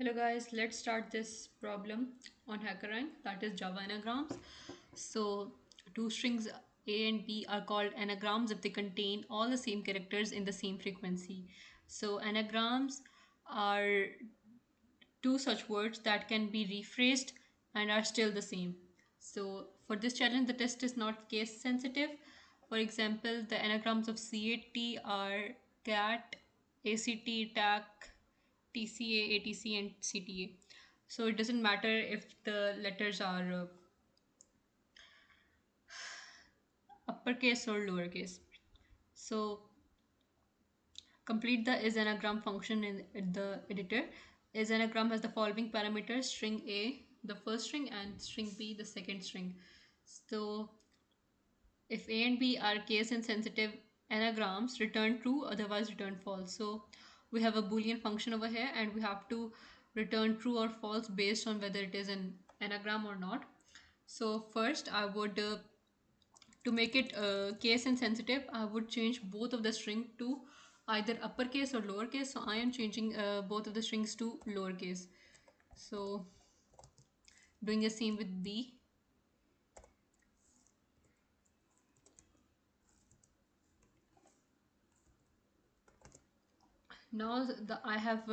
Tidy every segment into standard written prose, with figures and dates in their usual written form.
Hello guys, let's start this problem on HackerRank, that is Java anagrams. So two strings A and B are called anagrams if they contain all the same characters in the same frequency. So anagrams are two such words that can be rephrased and are still the same. So for this challenge, the test is not case sensitive. For example, the anagrams of CAT are cat, ACT, TAC, TCA, ATC, and CTA. So it doesn't matter if the letters are uppercase or lowercase. So complete the is anagram function in the editor. Is anagram has the following parameters: string A, the first string, and string B, the second string. So if A and B are case insensitive anagrams, return true, otherwise return false. So we have a Boolean function over here and we have to return true or false based on whether it is an anagram or not. So first I would, to make it case insensitive, I would change both of the string to either uppercase or lowercase. So I am changing both of the strings to lowercase. So doing the same with B. Now I have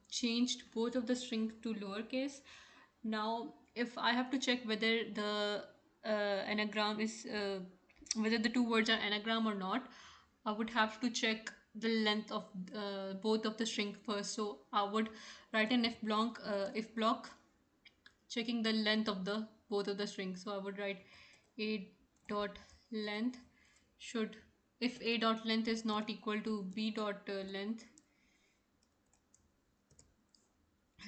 changed both of the strings to lowercase. Now if I have to check whether the anagram is whether the two words are anagram or not, I would have to check the length of both of the string first. So I would write an if block checking the length of the both of the strings. So I would write a dot length should, if a dot length is not equal to b dot length,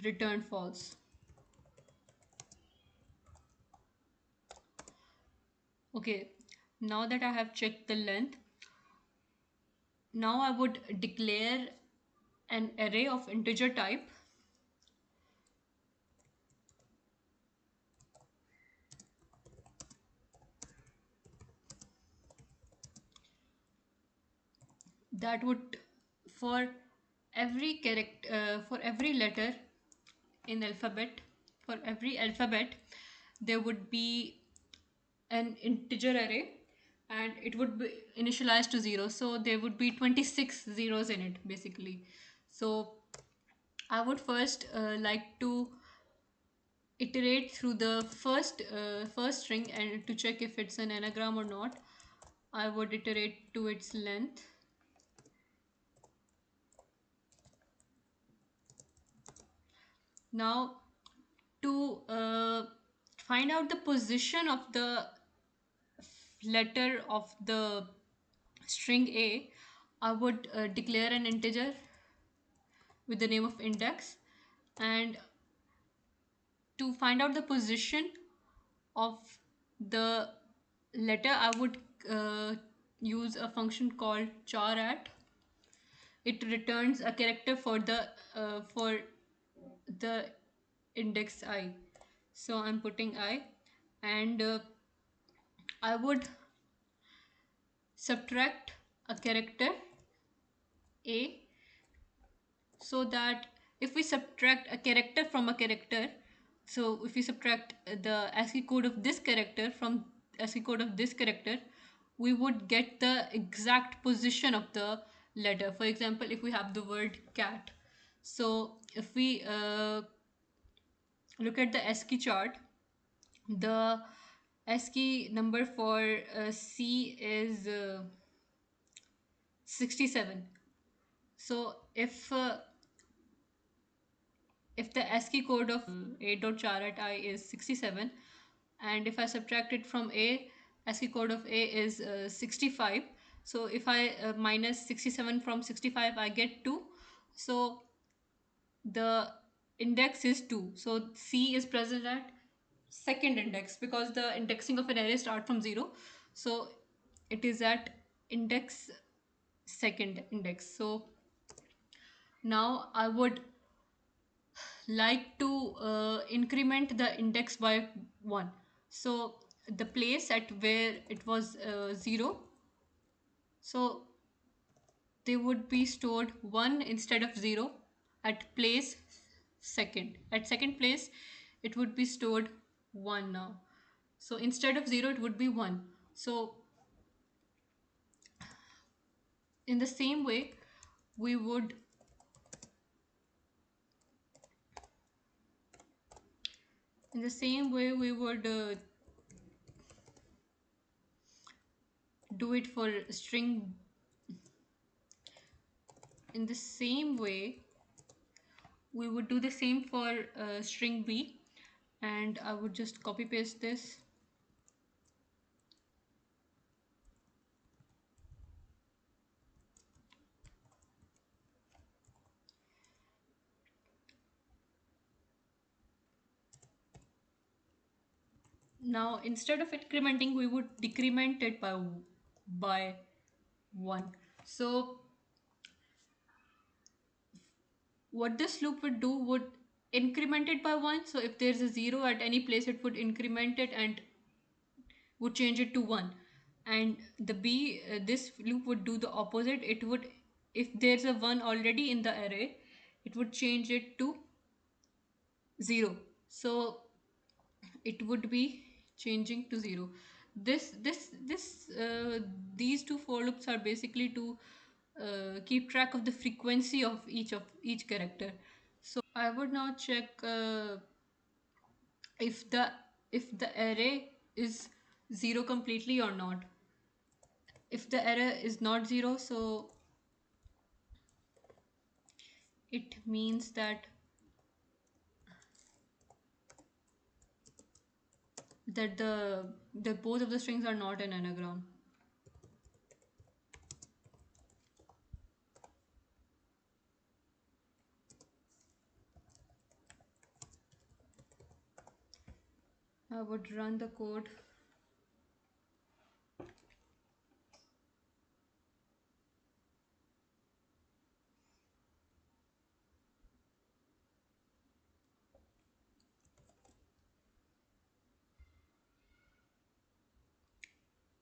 return false. Okay, now that I have checked the length, now I would declare an array of integer type that would, for every character, for every letter in alphabet, for every alphabet there would be an integer array and it would be initialized to 0, so there would be 26 zeros in it basically. So I would first like to iterate through the first string, and to check if it's an anagram or not, I would iterate to its length. Now to find out the position of the letter of the string A, I would declare an integer with the name of index, and to find out the position of the letter, I would use a function called char@. It returns a character for the index I. So I'm putting I, and I would subtract a character A, so that if we subtract a character from a character, so if we subtract the ASCII code of this character from ASCII code of this character, we would get the exact position of the letter. For example, if we have the word cat, so if we look at the ASCII chart, the ASCII number for C is 67. So if the ASCII code of A.char@I is 67, and if I subtract it from A, ASCII code of A is 65. So if I minus 67 from 65, I get 2. So the index is 2. So C is present at second index, because the indexing of an array start from 0. So it is at index second index. So now I would like to increment the index by 1. So the place at where it was 0, so they would be stored 1 instead of 0 at place second. At second place, it would be stored 1 now. So instead of 0, it would be 1. So in the same way, we would do it for string. In the same way, we would do the same for string b, and I would just copy paste this. Now instead of incrementing, we would decrement it by 1. So what this loop would do would increment it by 1. So if there's a 0 at any place, it would increment it and would change it to 1. And the b this loop would do the opposite. It would, if there's a 1 already in the array, it would change it to 0. So it would be changing to 0. This these two for loops are basically to keep track of the frequency of each character. So I would now check if the array is 0 completely or not. If the array is not 0, so it means that the both of the strings are not an anagram. I would run the code.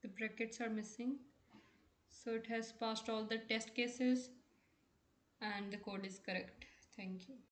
The brackets are missing, so it has passed all the test cases and the code is correct. Thank you.